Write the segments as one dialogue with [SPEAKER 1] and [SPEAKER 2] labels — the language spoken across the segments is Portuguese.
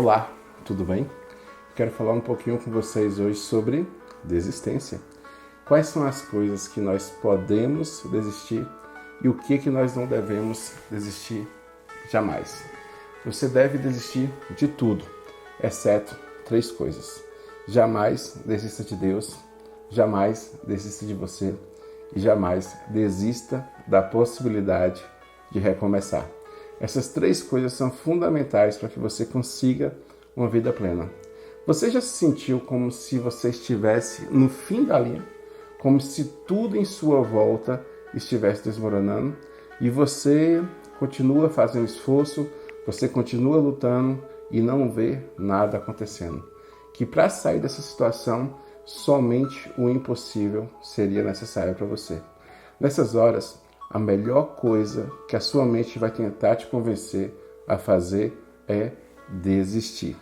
[SPEAKER 1] Olá, tudo bem? Quero falar um pouquinho com vocês hoje sobre desistência. Quais são as coisas que nós podemos desistir e o que nós não devemos desistir jamais? Você deve desistir de tudo, exceto três coisas. Jamais desista de Deus, jamais desista de você e jamais desista da possibilidade de recomeçar. Essas três coisas são fundamentais para que você consiga uma vida plena. Você já se sentiu como se você estivesse no fim da linha? Como se tudo em sua volta estivesse desmoronando? E você continua fazendo esforço, você continua lutando e não vê nada acontecendo. Que para sair dessa situação, somente o impossível seria necessário para você. Nessas horas, a melhor coisa que a sua mente vai tentar te convencer a fazer é desistir.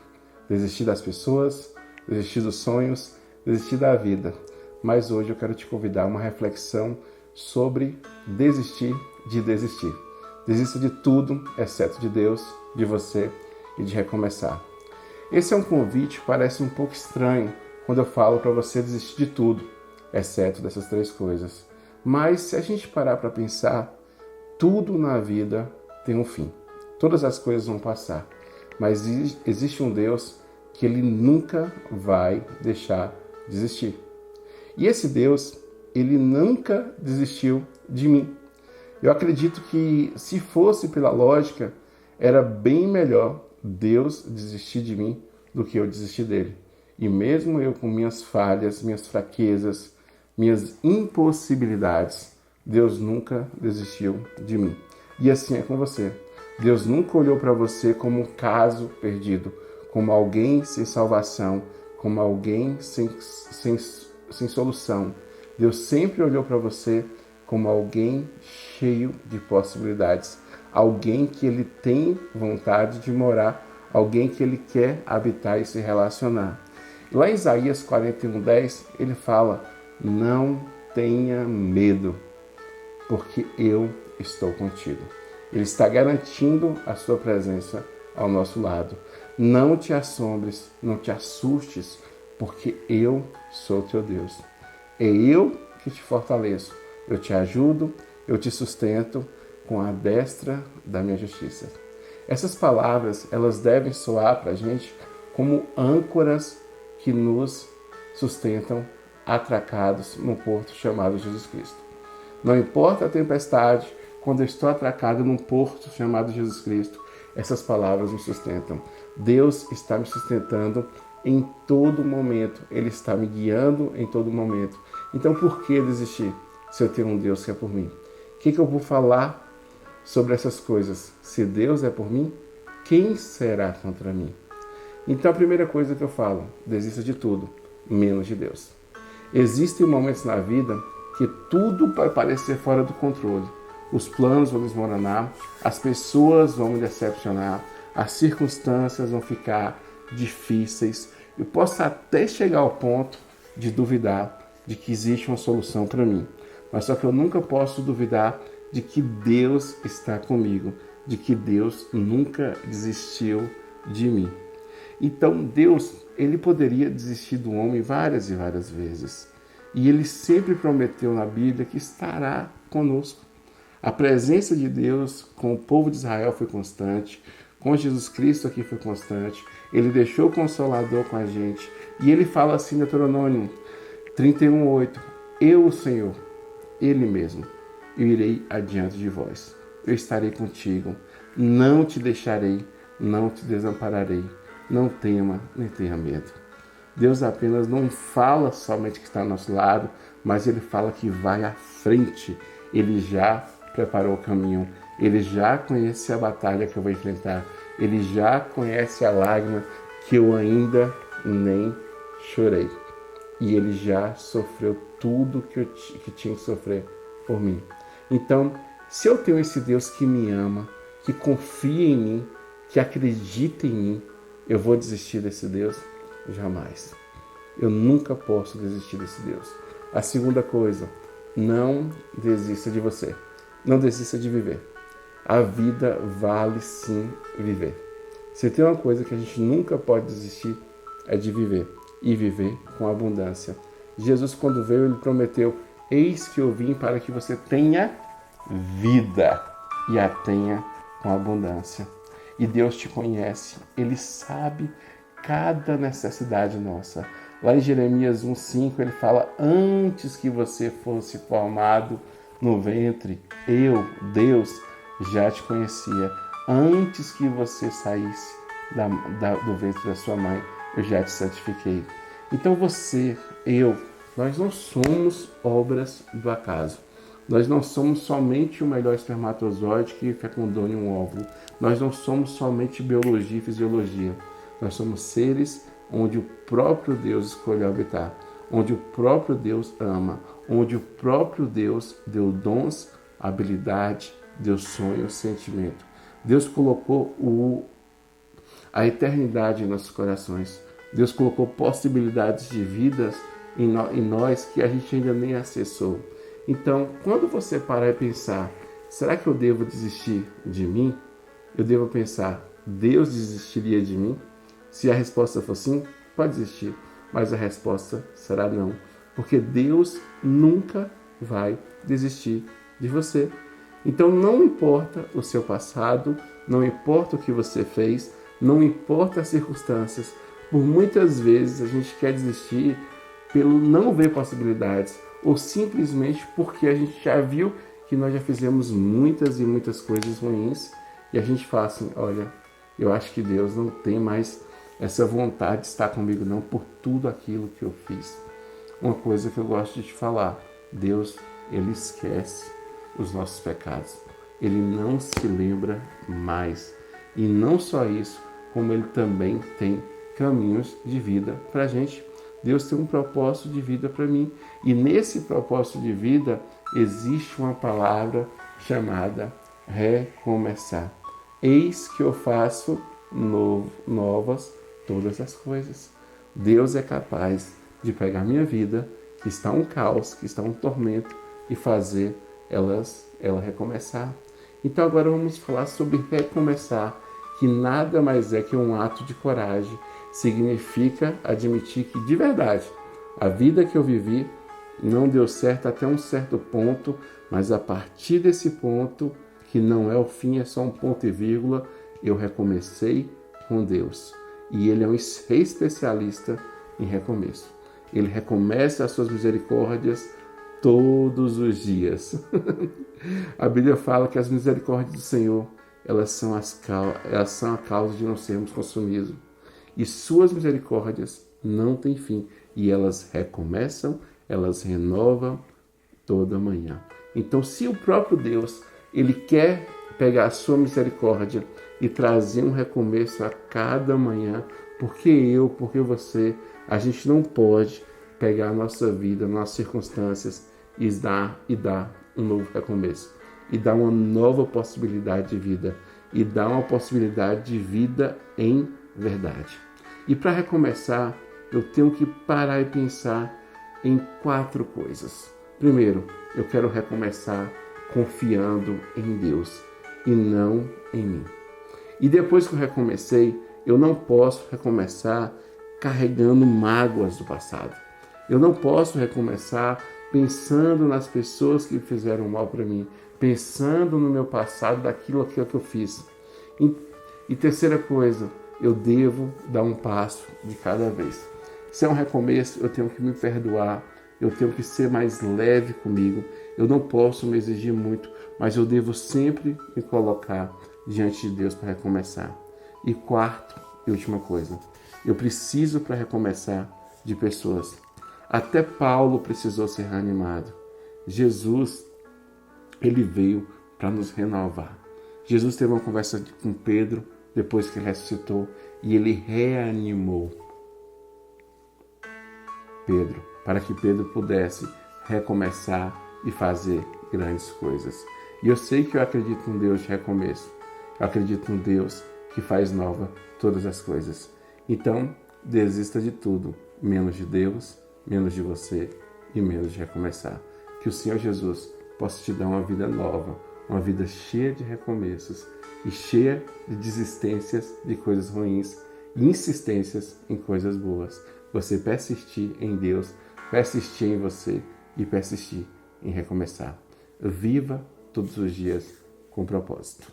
[SPEAKER 1] Desistir das pessoas, desistir dos sonhos, desistir da vida. Mas hoje eu quero te convidar a uma reflexão sobre desistir de desistir. Desista de tudo, exceto de Deus, de você e de recomeçar. Esse é um convite que parece um pouco estranho quando eu falo para você desistir de tudo, exceto dessas três coisas. Mas se a gente parar para pensar, tudo na vida tem um fim. Todas as coisas vão passar. Mas existe um Deus que ele nunca vai deixar de existir. E esse Deus, ele nunca desistiu de mim. Eu acredito que se fosse pela lógica, era bem melhor Deus desistir de mim do que eu desistir dele. E mesmo eu com minhas falhas, minhas fraquezas, minhas impossibilidades, Deus nunca desistiu de mim. E assim é com você. Deus nunca olhou para você como um caso perdido, como alguém sem salvação, como alguém sem solução. Deus sempre olhou para você como alguém cheio de possibilidades, alguém que ele tem vontade de morar, alguém que ele quer habitar e se relacionar. Lá em Isaías 41:10, ele fala: não tenha medo, porque eu estou contigo. Ele está garantindo a sua presença ao nosso lado. Não te assombres, não te assustes, porque eu sou teu Deus. É eu que te fortaleço. Eu te ajudo, eu te sustento com a destra da minha justiça. Essas palavras, elas devem soar para a gente como âncoras que nos sustentam atracados no porto chamado Jesus Cristo. Não importa a tempestade, quando eu estou atracado num porto chamado Jesus Cristo, essas palavras me sustentam. Deus está me sustentando em todo momento. Ele está me guiando em todo momento. Então por que desistir se eu tenho um Deus que é por mim? O que eu vou falar sobre essas coisas? Se Deus é por mim, quem será contra mim? Então a primeira coisa que eu falo, desista de tudo, menos de Deus. Existem momentos na vida que tudo vai parecer fora do controle. Os planos vão desmoronar, as pessoas vão me decepcionar, as circunstâncias vão ficar difíceis. Eu posso até chegar ao ponto de duvidar de que existe uma solução para mim. Mas só que eu nunca posso duvidar de que Deus está comigo, de que Deus nunca desistiu de mim. Então Deus, ele poderia desistir do homem várias e várias vezes. E ele sempre prometeu na Bíblia que estará conosco. A presença de Deus com o povo de Israel foi constante, com Jesus Cristo aqui foi constante. Ele deixou o Consolador com a gente. E ele fala assim em Deuteronômio 31:8: eu, o Senhor, Ele mesmo, eu irei adiante de vós. Eu estarei contigo, não te deixarei, não te desampararei. Não tema, nem tenha medo. Deus apenas não fala somente que está ao nosso lado, mas Ele fala que vai à frente. Ele já preparou o caminho. Ele já conhece a batalha que eu vou enfrentar. Ele já conhece a lágrima que eu ainda nem chorei. E Ele já sofreu tudo que tinha que sofrer por mim. Então, se eu tenho esse Deus que me ama, que confia em mim, que acredita em mim, eu vou desistir desse Deus? Jamais. Eu nunca posso desistir desse Deus. A segunda coisa, não desista de você. Não desista de viver. A vida vale sim viver. Se tem uma coisa que a gente nunca pode desistir, é de viver, e viver com abundância. Jesus, quando veio, ele prometeu: eis que eu vim para que você tenha vida e a tenha com abundância. E Deus te conhece, Ele sabe cada necessidade nossa. Lá em Jeremias 1,5 ele fala: antes que você fosse formado no ventre, eu, Deus, já te conhecia. Antes que você saísse do ventre da sua mãe, eu já te santifiquei. Então você, eu, nós não somos obras do acaso. Nós não somos somente o melhor espermatozoide que fecundou em um óvulo. Nós não somos somente biologia e fisiologia. Nós somos seres onde o próprio Deus escolheu habitar, onde o próprio Deus ama, onde o próprio Deus deu dons, habilidade, deu sonho, sentimento. Deus colocou a eternidade em nossos corações. Deus colocou possibilidades de vidas em nós que a gente ainda nem acessou. Então, quando você parar e pensar, será que eu devo desistir de mim? Eu devo pensar, Deus desistiria de mim? Se a resposta for sim, pode desistir, mas a resposta será não, porque Deus nunca vai desistir de você. Então não importa o seu passado, não importa o que você fez, não importa as circunstâncias. Por muitas vezes a gente quer desistir pelo não ver possibilidades, ou simplesmente porque a gente já viu que nós já fizemos muitas e muitas coisas ruins e a gente fala assim: olha, eu acho que Deus não tem mais essa vontade de estar comigo não, por tudo aquilo que eu fiz. Uma coisa que eu gosto de te falar: Deus, Ele esquece os nossos pecados. Ele não se lembra mais. E não só isso, como Ele também tem caminhos de vida para a gente. Deus tem um propósito de vida para mim. E nesse propósito de vida existe uma palavra chamada recomeçar. Eis que eu faço novas todas as coisas. Deus é capaz de pegar minha vida, que está um caos, que está um tormento, e fazer ela recomeçar. Então agora vamos falar sobre recomeçar, que nada mais é que um ato de coragem. Significa admitir que, de verdade, a vida que eu vivi não deu certo até um certo ponto, mas a partir desse ponto, que não é o fim, é só um ponto e vírgula, eu recomecei com Deus. E Ele é um especialista em recomeço. Ele recomeça as suas misericórdias todos os dias. A Bíblia fala que as misericórdias do Senhor, elas são a causa de não sermos consumidos. E suas misericórdias não têm fim. E elas recomeçam, elas renovam toda manhã. Então, se o próprio Deus, Ele quer pegar a sua misericórdia e trazer um recomeço a cada manhã, porque você, a gente não pode pegar a nossa vida, nossas circunstâncias e dar um novo recomeço, e dar uma nova possibilidade de vida, e dar uma possibilidade de vida em verdade. E para recomeçar, eu tenho que parar e pensar em 4 coisas. Primeiro, eu quero recomeçar confiando em Deus e não em mim. E depois que eu recomecei, eu não posso recomeçar carregando mágoas do passado. Eu não posso recomeçar pensando nas pessoas que fizeram mal para mim, pensando no meu passado, daquilo que eu fiz. E terceira coisa, eu devo dar um passo de cada vez. Se é um recomeço, eu tenho que me perdoar, eu tenho que ser mais leve comigo, eu não posso me exigir muito, mas eu devo sempre me colocar diante de Deus para recomeçar. E quarto e última coisa, eu preciso, para recomeçar, de pessoas. Até Paulo precisou ser reanimado. Jesus, Ele veio para nos renovar. Jesus teve uma conversa com Pedro depois que ele ressuscitou e Ele reanimou Pedro, para que Pedro pudesse recomeçar e fazer grandes coisas. E eu sei que eu acredito num Deus de recomeço. Eu acredito num Deus que faz nova todas as coisas. Então, desista de tudo, menos de Deus, menos de você e menos de recomeçar. Que o Senhor Jesus possa te dar uma vida nova, uma vida cheia de recomeços e cheia de desistências de coisas ruins e insistências em coisas boas. Você persistir em Deus, persistir em você e persistir em recomeçar. Viva todos os dias com propósito.